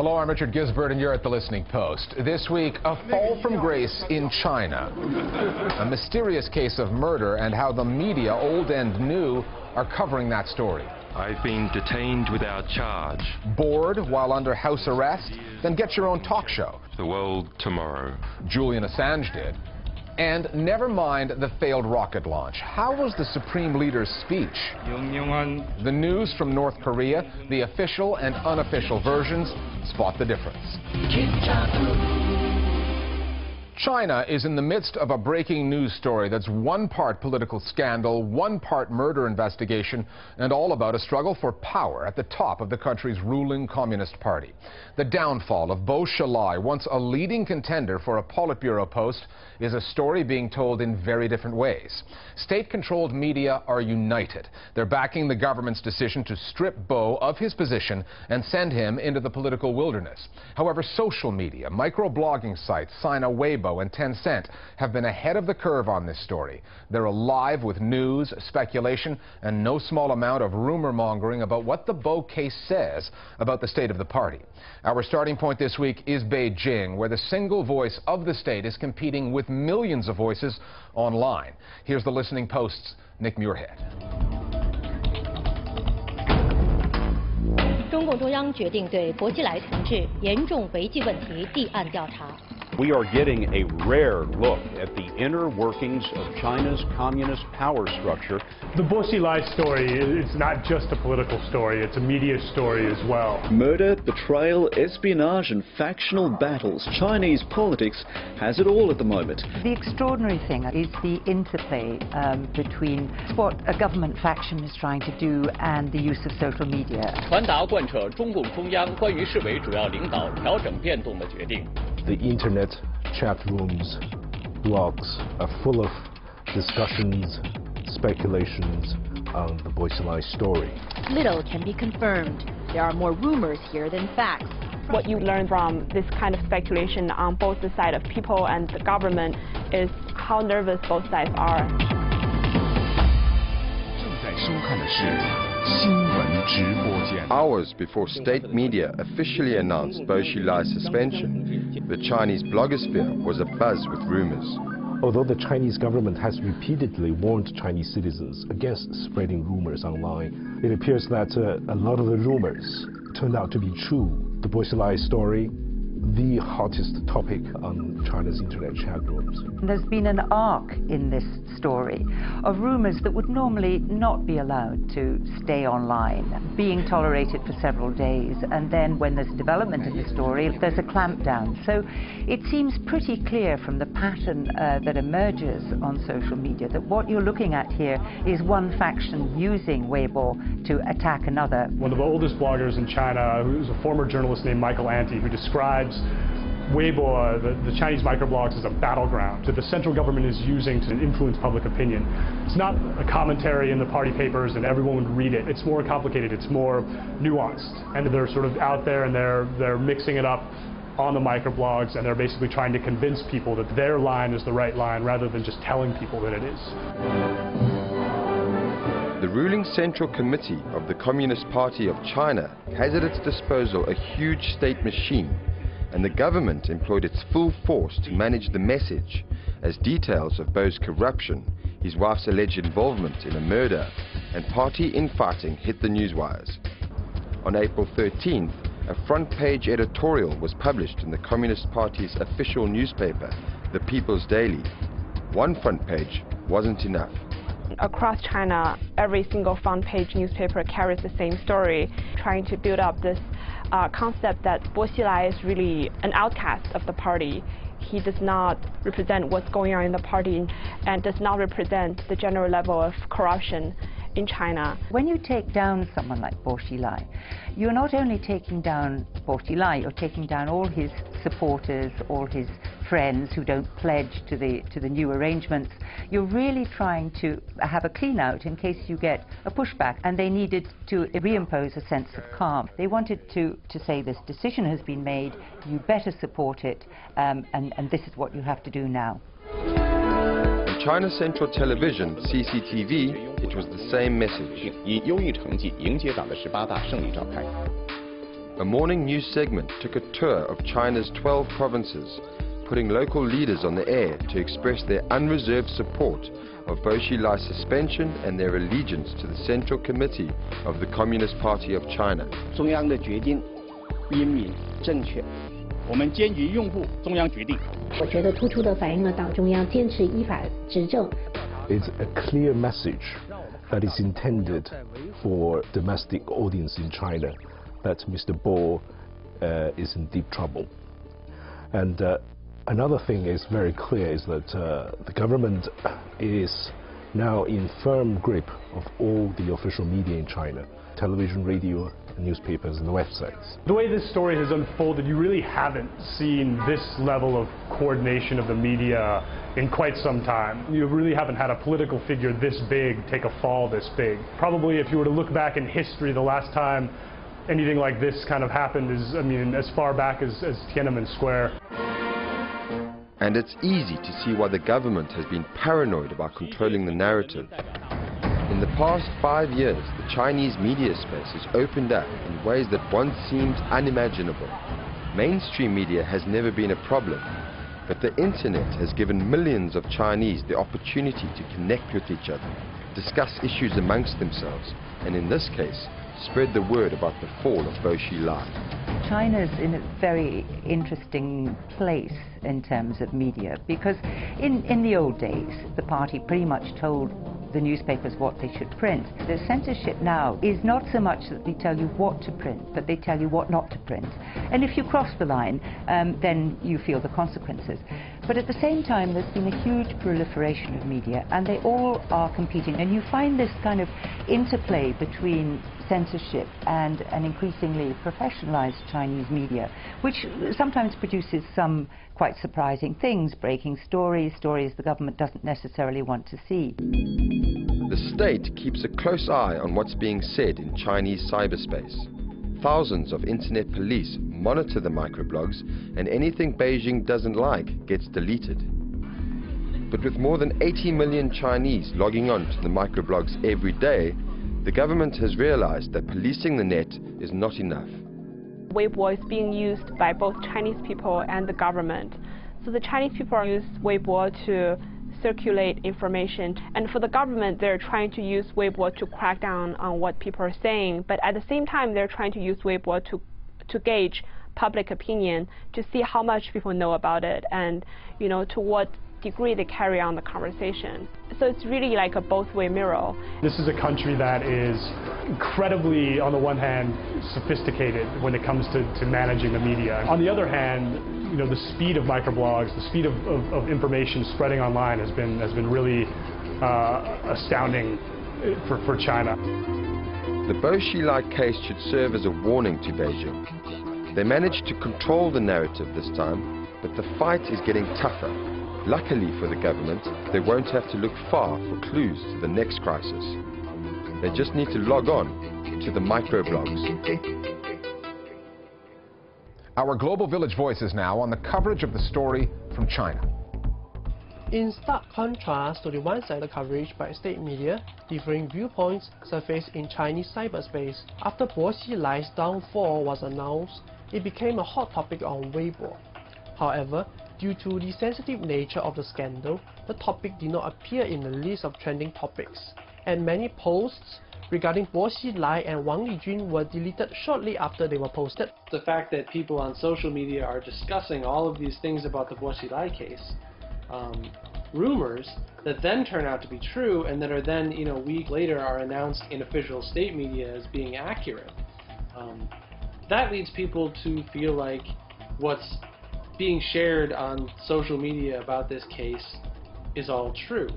Hello, I'm Richard Gisbert, and you're at The Listening Post. This week, a fall from grace in China. A mysterious case of murder and how the media, old and new, are covering that story. I've been detained without charge. Bored while under house arrest? Then get your own talk show. The world tomorrow. Julian Assange did. And never mind the failed rocket launch. How was the Supreme Leader's speech? The news from North Korea, the official and unofficial versions. Spot the difference. China is in the midst of a breaking news story that's one part political scandal, one part murder investigation, and all about a struggle for power at the top of the country's ruling Communist Party. The downfall of Bo Xilai, once a leading contender for a Politburo post, is a story being told in very different ways. State-controlled media are united. They're backing the government's decision to strip Bo of his position and send him into the political wilderness. However, social media, microblogging sites, Sina Weibo and Tencent have been ahead of the curve on this story. They're alive with news, speculation, and no small amount of rumor-mongering about what the Bo case says about the state of the party. Our starting point this week is Beijing, where the single voice of the state is competing with millions of voices online. Here's the Listening Post's Nick Muirhead. 中共中央决定对薄熙来同志严重违纪问题立案调查。 We are getting a rare look at the inner workings of China's communist power structure. The Bo Xilai story is not just a political story, it's a media story as well. Murder, betrayal, espionage and factional battles. Chinese politics has it all at the moment. The extraordinary thing is the interplay between what a government faction is trying to do and the use of social media. 传达贯彻中共中央关于市委主要领导调整变动的决定。 The internet chat rooms, blogs are full of discussions, speculations on the Bo Xilai story. Little can be confirmed. There are more rumors here than facts. What you learn from this kind of speculation on both the side of people and the government is how nervous both sides are. Hours before state media officially announced Bo Xilai's suspension, the Chinese blogosphere was abuzz with rumors. Although the Chinese government has repeatedly warned Chinese citizens against spreading rumors online, it appears that a lot of the rumors turned out to be true. The Bo Xilai story, the hottest topic on China's internet chat rooms. There's been an arc in this story of rumors that would normally not be allowed to stay online, being tolerated for several days, and then when there's a development in the story, there's a clampdown. So it seems pretty clear from the pattern that emerges on social media that what you're looking at here is one faction using Weibo to attack another. One of the oldest bloggers in China, who's a former journalist named Michael Anti, who describes Weibo, the Chinese microblogs, as a battleground that the central government is using to influence public opinion. It's not a commentary in the party papers and everyone would read it. It's more complicated, it's more nuanced. And they're sort of out there and they're mixing it up on the microblogs, and they're basically trying to convince people that their line is the right line rather than just telling people that it is. The ruling Central Committee of the Communist Party of China has at its disposal a huge state machine, and the government employed its full force to manage the message as details of Bo's corruption, his wife's alleged involvement in a murder, and party infighting hit the newswires. On April 13th, a front-page editorial was published in the Communist Party's official newspaper, The People's Daily. One front page wasn't enough. Across China, every single front-page newspaper carries the same story, trying to build up this concept that Bo Xilai is really an outcast of the party. He does not represent what's going on in the party and does not represent the general level of corruption in China. When you take down someone like Bo Xilai, you're not only taking down Bo Xilai, you're taking down all his supporters, all his friends who don't pledge to the new arrangements. You're really trying to have a clean out in case you get a pushback, and they needed to reimpose a sense of calm. They wanted to say this decision has been made, you better support it, and this is what you have to do now. On China Central Television, CCTV, it was the same message. a morning news segment took a tour of China's 12 provinces, putting local leaders on the air to express their unreserved support of Bo Xilai's suspension and their allegiance to the Central Committee of the Communist Party of China. 中央的决定英明正确，我们坚决拥护中央决定。我觉得突出的反映了党中央坚持依法执政。It's a clear message that is intended for domestic audience in China that Mr. Bo is in deep trouble. And another thing is very clear is that the government is now in firm grip of all the official media in China, television, radio, newspapers and websites. The way this story has unfolded, you really haven't seen this level of coordination of the media in quite some time. You really haven't had a political figure this big take a fall this big. Probably if you were to look back in history, the last time anything like this kind of happened is, I mean, as far back as Tiananmen Square. And it's easy to see why the government has been paranoid about controlling the narrative. In the past 5 years, the Chinese media space has opened up in ways that once seemed unimaginable. Mainstream media has never been a problem, but the internet has given millions of Chinese the opportunity to connect with each other, discuss issues amongst themselves, and in this case, spread the word about the fall of Bo Xilai. China's in a very interesting place in terms of media, because in the old days, the party pretty much told the newspapers what they should print. The censorship now is not so much that they tell you what to print, but they tell you what not to print. And if you cross the line, then you feel the consequences. But at the same time, there's been a huge proliferation of media, and they all are competing. And you find this kind of interplay between censorship and an increasingly professionalized Chinese media, which sometimes produces some quite surprising things, breaking stories the government doesn't necessarily want to see. The state keeps a close eye on what's being said in Chinese cyberspace. Thousands of internet police monitor the microblogs, and anything Beijing doesn't like gets deleted. But with more than 80 million Chinese logging on to the microblogs every day, the government has realized that policing the net is not enough. Weibo is being used by both Chinese people and the government. So the Chinese people use Weibo to circulate information, and for the government, they're trying to use Weibo to crack down on what people are saying, but at the same time, they're trying to use Weibo to gauge public opinion, to see how much people know about it, and to what degree they carry on the conversation. So it's really like a both-way mirror. This is a country that is incredibly, on the one hand, sophisticated when it comes to managing the media. On the other hand, the speed of microblogs, the speed of information spreading online has been really astounding for China. The Bo Xilai case should serve as a warning to Beijing. They managed to control the narrative this time, but the fight is getting tougher. Luckily for the government, they won't have to look far for clues to the next crisis. They just need to log on to the microblogs. Our Global Village Voices now on the coverage of the story from China. In stark contrast to the one-sided coverage by state media, differing viewpoints surfaced in Chinese cyberspace. After Bo Xilai's downfall was announced, it became a hot topic on Weibo. However, due to the sensitive nature of the scandal, the topic did not appear in the list of trending topics, and many posts regarding Bo Xilai and Wang Lijun were deleted shortly after they were posted. The fact that people on social media are discussing all of these things about the Bo Xilai case, rumors that then turn out to be true and that are then, a week later are announced in official state media as being accurate. That leads people to feel like what's being shared on social media about this case is all true.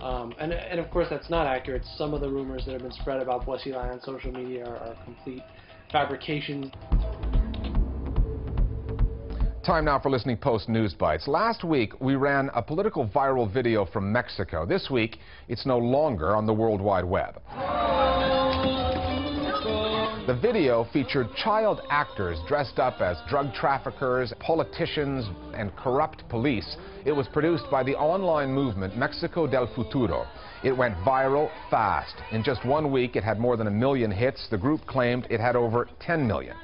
And of course that's not accurate. Some of the rumors that have been spread about Bo Xilai on social media are complete fabrications. Time now for Listening Post News Bites. Last week, we ran a political viral video from Mexico. This week, it's no longer on the World Wide Web. The video featured child actors dressed up as drug traffickers, politicians, and corrupt police. It was produced by the online movement Mexico del Futuro. It went viral fast. In just 1 week, it had more than 1 million hits. The group claimed it had over 10 million.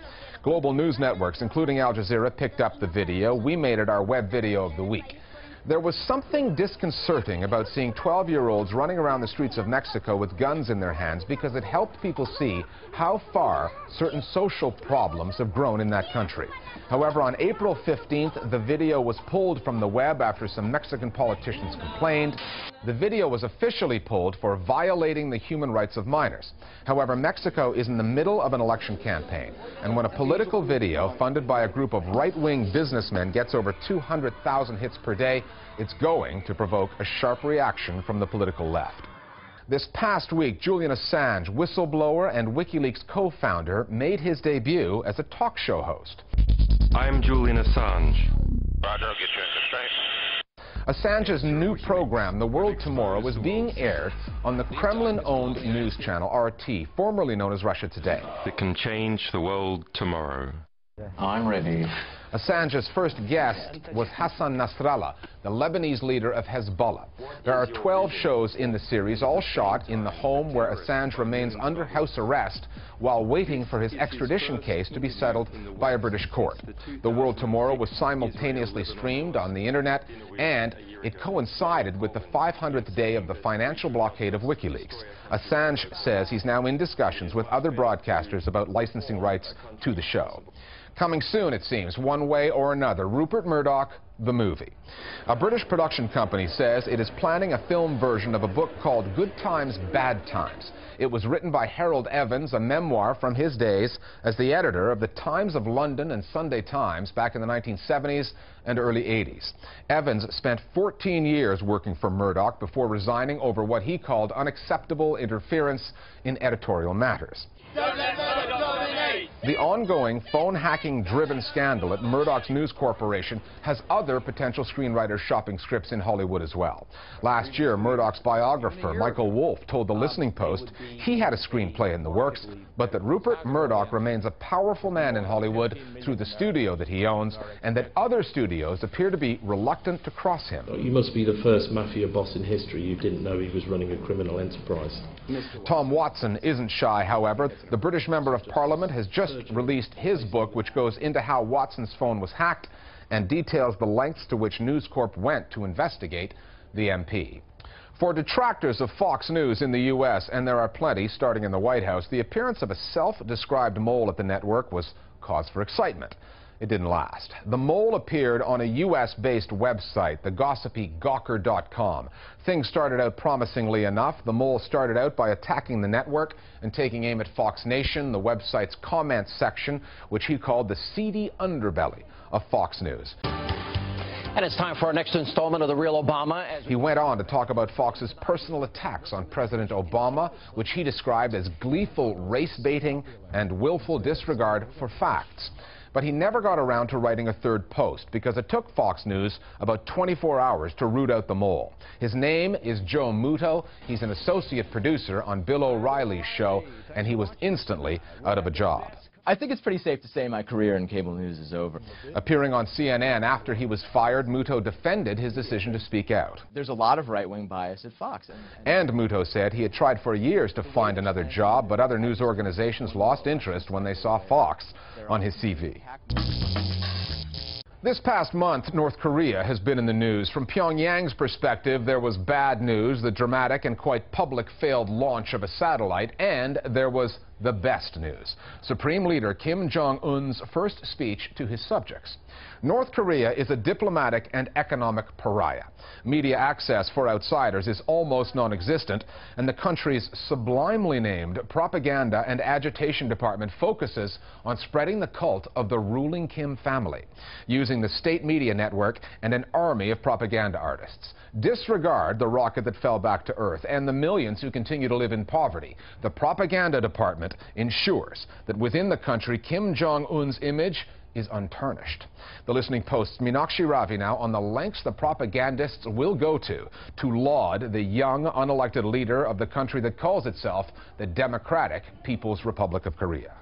Global news networks, including Al Jazeera, picked up the video. We made it our web video of the week. There was something disconcerting about seeing 12-year-olds running around the streets of Mexico with guns in their hands because it helped people see how far certain social problems have grown in that country. However, on April 15th, the video was pulled from the web after some Mexican politicians complained. The video was officially pulled for violating the human rights of minors. However, Mexico is in the middle of an election campaign, and when a political video funded by a group of right-wing businessmen gets over 200,000 hits per day, it's going to provoke a sharp reaction from the political left. This past week, Julian Assange, whistleblower and WikiLeaks co-founder, made his debut as a talk show host. I'm Julian Assange. Roger, I'll get you in constraint. Assange's new program, The World Tomorrow, is being aired on the Kremlin-owned news channel RT, formerly known as Russia Today. It can change the world tomorrow. I'm ready. Assange's first guest was Hassan Nasrallah, the Lebanese leader of Hezbollah. There are 12 shows in the series, all shot in the home where Assange remains under house arrest while waiting for his extradition case to be settled by a British court. The World Tomorrow was simultaneously streamed on the internet, and it coincided with the 500th day of the financial blockade of WikiLeaks. Assange says he's now in discussions with other broadcasters about licensing rights to the show. Coming soon, it seems, one way or another, Rupert Murdoch, the movie. A British production company says it is planning a film version of a book called Good Times, Bad Times. It was written by Harold Evans, a memoir from his days as the editor of the Times of London and Sunday Times back in the 1970s and early 80s. Evans spent 14 years working for Murdoch before resigning over what he called unacceptable interference in editorial matters. Don't let Murdoch dominate! The ongoing phone-hacking-driven scandal at Murdoch's News Corporation has other potential screenwriters shopping scripts in Hollywood as well. Last year, Murdoch's biographer, Michael Wolff, told the Listening Post he had a screenplay in the works, but that Rupert Murdoch remains a powerful man in Hollywood through the studio that he owns, and that other studios appear to be reluctant to cross him. You must be the first mafia boss in history who didn't know he was running a criminal enterprise. Tom Watson isn't shy, however. The British Member of Parliament has just released his book, which goes into how Watson's phone was hacked and details the lengths to which News Corp went to investigate the MP. For detractors of Fox News in the U.S., and there are plenty, starting in the White House, the appearance of a self-described mole at the network was cause for excitement. It didn't last. The mole appeared on a U.S.-based website, the gossipy Gawker.com. Things started out promisingly enough. The mole started out by attacking the network and taking aim at Fox Nation, the website's comments section, which he called the seedy underbelly of Fox News. And it's time for our next installment of The Real Obama. He went on to talk about Fox's personal attacks on President Obama, which he described as gleeful race baiting and willful disregard for facts. But he never got around to writing a third post because it took Fox News about 24 hours to root out the mole. His name is Joe Muto. He's an associate producer on Bill O'Reilly's show, and he was instantly out of a job. I think it's pretty safe to say my career in cable news is over. Appearing on CNN after he was fired, Muto defended his decision to speak out. There's a lot of right-wing bias at Fox. And Muto said he had tried for years to find another job, but other news organizations lost interest when they saw Fox on his CV. This past month, North Korea has been in the news. From Pyongyang's perspective, there was bad news, the dramatic and quite public failed launch of a satellite, and there was the best news, Supreme Leader Kim Jong-un's first speech to his subjects. North Korea is a diplomatic and economic pariah. Media access for outsiders is almost non-existent, and the country's sublimely named Propaganda and Agitation Department focuses on spreading the cult of the ruling Kim family, using the state media network and an army of propaganda artists. Disregard the rocket that fell back to Earth and the millions who continue to live in poverty. The Propaganda Department ensures that within the country, Kim Jong-un's image is untarnished. The Listening Post's Meenakshi Ravi now on the lengths the propagandists will go to laud the young, unelected leader of the country that calls itself the Democratic People's Republic of Korea.